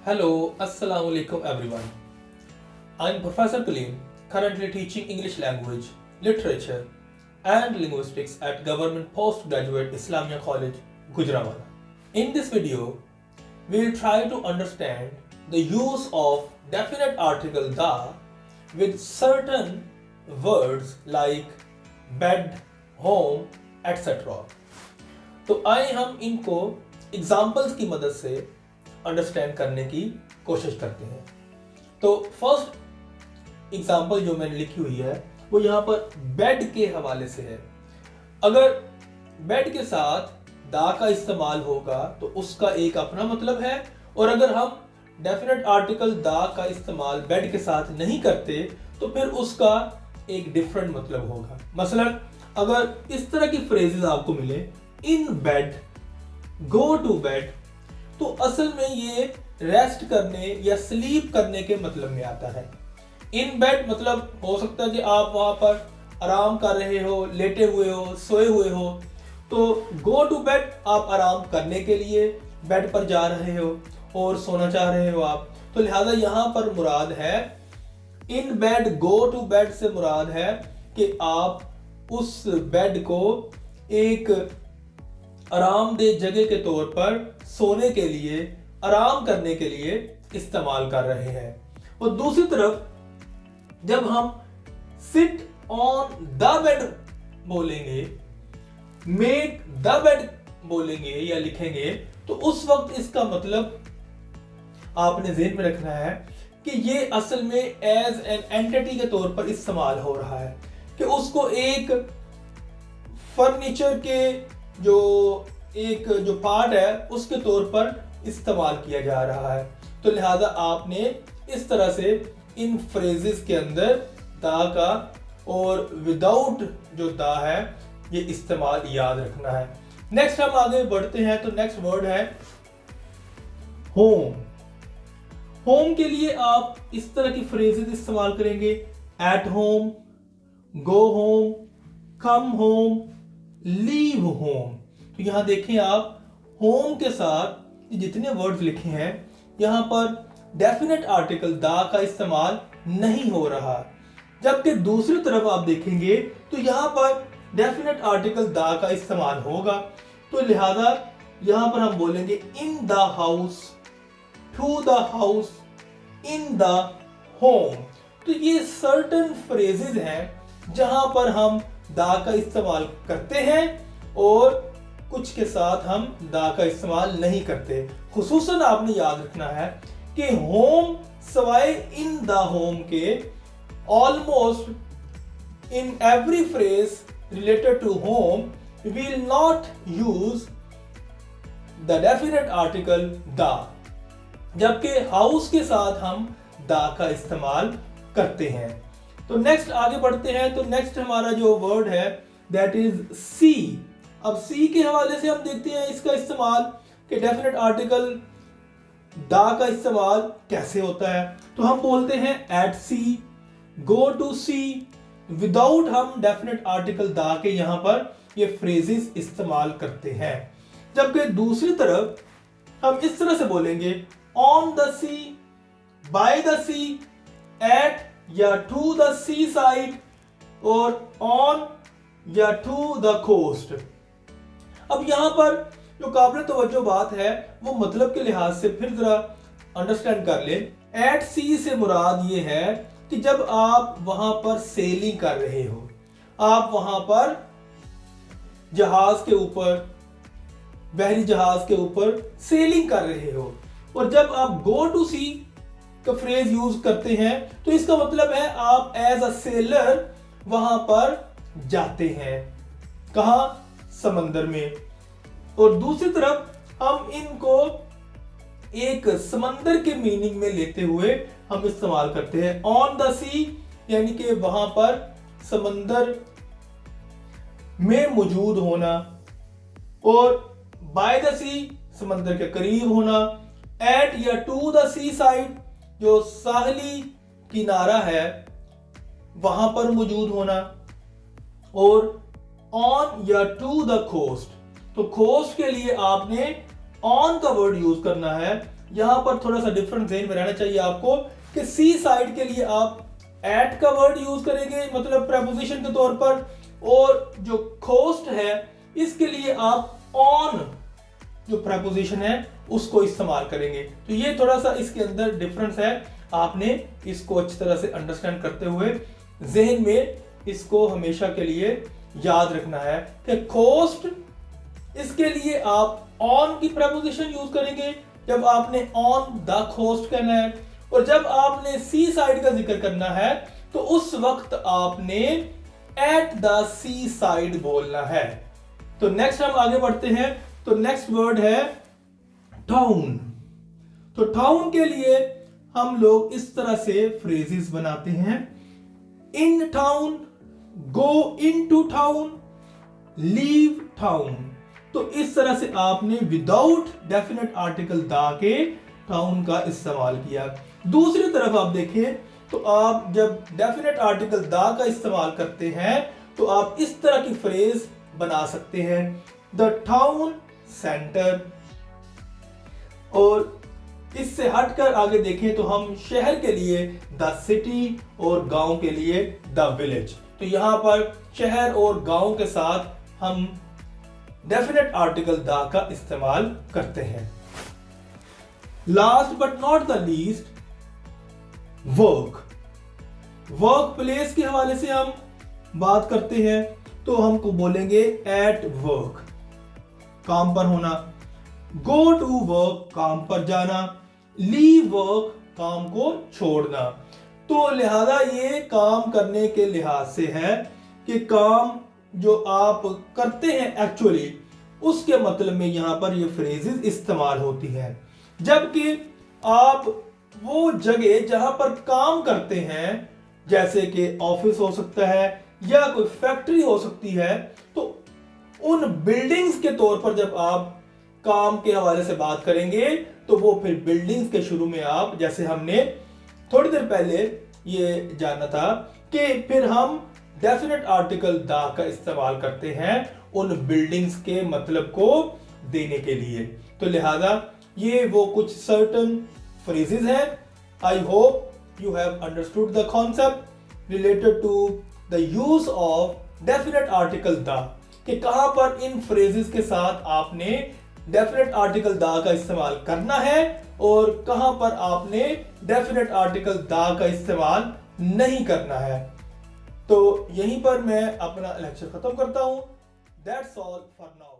Hello, Assalamu alaikum everyone. I'm Professor Kaleem, currently teaching English language, literature, and linguistics at Government Postgraduate Islamia College, Gujranwala. In this video, we'll try to understand the use of definite article the with certain words like bed, home, etc. तो आइए हम इनको examples की मदद से understand करने की कोशिश करते हैं। तो फर्स्ट एग्जाम्पल जो मैंने लिखी हुई है वो यहाँ पर बेड के हवाले से है। अगर बेड के साथ दा का इस्तेमाल होगा तो उसका एक अपना मतलब है, और अगर हम डेफिनेट आर्टिकल दा का इस्तेमाल बेड के साथ नहीं करते तो फिर उसका एक डिफरेंट मतलब होगा। मसलन अगर इस तरह की फ्रेजेस आपको मिले in bed, go to bed, तो असल में ये रेस्ट करने या स्लीप करने के मतलब में आता है। इन बेड मतलब हो सकता है कि आप वहां पर आराम कर रहे हो, लेटे हुए हो, सोए हुए हो। तो गो टू बेड आप आराम करने के लिए बेड पर जा रहे हो और सोना चाह रहे हो आप, तो लिहाजा यहां पर मुराद है in bed, go to bed से मुराद है कि आप उस बेड को एक आरामदेह जगह के तौर पर सोने के लिए, आराम करने के लिए इस्तेमाल कर रहे हैं। और दूसरी तरफ जब हम सिट ऑन द बेड बोलेंगे, मेक द बेड बोलेंगे या लिखेंगे, तो उस वक्त इसका मतलब आपने ज़हन में रखना है कि ये असल में एज एन एंटिटी के तौर पर इस्तेमाल हो रहा है, कि उसको एक फर्नीचर के जो पार्ट है उसके तौर पर इस्तेमाल किया जा रहा है। तो लिहाजा आपने इस तरह से इन फ्रेजेस के अंदर दा का और विदाउट जो दा है ये इस्तेमाल याद रखना है। नेक्स्ट हम आगे बढ़ते हैं, तो नेक्स्ट वर्ड है होम। होम के लिए आप इस तरह की फ्रेजेस इस्तेमाल करेंगे at home, go home, come home, leave home. तो यहां देखें आप, होम के साथ जितने वर्ड्स लिखे हैं यहां पर डेफिनेट आर्टिकल दा का इस्तेमाल नहीं हो रहा, जबकि दूसरी तरफ आप देखेंगे तो यहां पर डेफिनेट आर्टिकल दा का इस्तेमाल होगा। तो लिहाजा यहां पर हम बोलेंगे in the house, to the house, in the home. तो ये सर्टेन फ्रेजेस हैं जहां पर हम दा का इस्तेमाल करते हैं और कुछ के साथ हम दा का इस्तेमाल नहीं करते। खुसूसन आपने याद रखना है कि होम सवाए इन द होम के almost in every phrase related to home we will not use the definite article the, जबकि हाउस के साथ हम दा का इस्तेमाल करते हैं। तो नेक्स्ट आगे बढ़ते हैं, तो नेक्स्ट हमारा जो वर्ड है दैट इज सी। अब सी के हवाले से हम देखते हैं इसका इस्तेमाल कि डेफिनेट आर्टिकल दा का इस्तेमाल कैसे होता है। तो हम बोलते हैं at sea, go to sea, without हम डेफिनेट आर्टिकल दा के यहां पर ये फ्रेजेस इस्तेमाल करते हैं। जबकि दूसरी तरफ हम इस तरह से बोलेंगे on the sea, by the sea, at या टू द सी साइड, और ऑन या टू द कोस्ट। अब यहां पर जो काबिल तवज्जो बात है वो मतलब के लिहाज से फिर जरा अंडरस्टैंड कर ले। एट सी से मुराद ये है कि जब आप वहां पर सेलिंग कर रहे हो, आप वहां पर जहाज के ऊपर, बहरी जहाज के ऊपर सेलिंग कर रहे हो, और जब आप गो टू सी का फ्रेज यूज करते हैं तो इसका मतलब है आप एज अ सेलर वहां पर जाते हैं। कहां? समंदर में। और दूसरी तरफ हम इनको एक समंदर के मीनिंग में लेते हुए हम इस्तेमाल करते हैं। ऑन द सी यानी कि वहां पर समंदर में मौजूद होना, और बाय द सी समंदर के करीब होना, एट या टू द सी साइड जो साहली किनारा है वहां पर मौजूद होना, और ऑन या टू द कोस्ट। तो कोस्ट के लिए आपने ऑन का वर्ड यूज करना है, यहाँ पर थोड़ा सा डिफरेंस ध्यान में रहना चाहिए आपको कि सी साइड के लिए आप एट का वर्ड यूज करेंगे मतलब प्रेपोजिशन के तौर पर, और जो कोस्ट है इसके लिए आप ऑन जो प्रेपोजिशन है उसको इस्तेमाल करेंगे। तो ये थोड़ा सा इसके अंदर डिफरेंस है, आपने इसको अच्छी तरह से अंडरस्टैंड करते हुए ज़हन में इसको हमेशा के लिए याद रखना है कि कोस्ट, इसके लिए आप ऑन की प्रेपोजिशन यूज करेंगे जब आपने ऑन द कोस्ट कहना है, और जब आपने सी साइड का जिक्र करना है तो उस वक्त आपने एट द सी साइड बोलना है। तो नेक्स्ट हम आगे बढ़ते हैं। तो नेक्स्ट वर्ड है टाउन। तो टाउन के लिए हम लोग इस तरह से फ्रेजेस बनाते हैं, in town, go into town, leave town. तो इस तरह से आपने विदाउट डेफिनेट आर्टिकल दा के टाउन का इस्तेमाल किया। दूसरी तरफ आप देखें तो आप जब डेफिनेट आर्टिकल दा का इस्तेमाल करते हैं तो आप इस तरह की फ्रेज बना सकते हैं, द टाउन सेंटर। और इससे हटकर आगे देखें तो हम शहर के लिए द सिटी और गांव के लिए द विलेज। तो यहां पर शहर और गांव के साथ हम डेफिनेट आर्टिकल द का इस्तेमाल करते हैं। Last but not the least, work. Work place के हवाले से हम बात करते हैं तो हमको बोलेंगे एट वर्क, काम पर होना, गो टू वर्क, काम पर जाना, लीव वर्क, काम को छोड़ना। तो लिहाजा ये काम करने के लिहाज से है कि काम जो आप करते हैं एक्चुअली उसके मतलब में यहां पर ये फ्रेजेस इस्तेमाल होती हैं। जबकि आप वो जगह जहां पर काम करते हैं जैसे कि ऑफिस हो सकता है या कोई फैक्ट्री हो सकती है, तो उन बिल्डिंग्स के तौर पर जब आप काम के हवाले से बात करेंगे तो वो फिर बिल्डिंग्स के शुरू में आप, जैसे हमने थोड़ी देर पहले ये जाना था कि फिर हम डेफिनेट आर्टिकल दा का इस्तेमाल करते हैं उन बिल्डिंग्स के मतलब को देने के लिए। तो लिहाजा ये वो कुछ सर्टन फ्रेजेस हैं। I hope you have understood the concept related to the use of definite article the, कि कहां पर इन फ्रेजेस के साथ आपने डेफिनेट आर्टिकल दा का इस्तेमाल करना है और कहां पर आपने डेफिनेट आर्टिकल दा का इस्तेमाल नहीं करना है। तो यहीं पर मैं अपना लेक्चर खत्म करता हूं। That's all for now.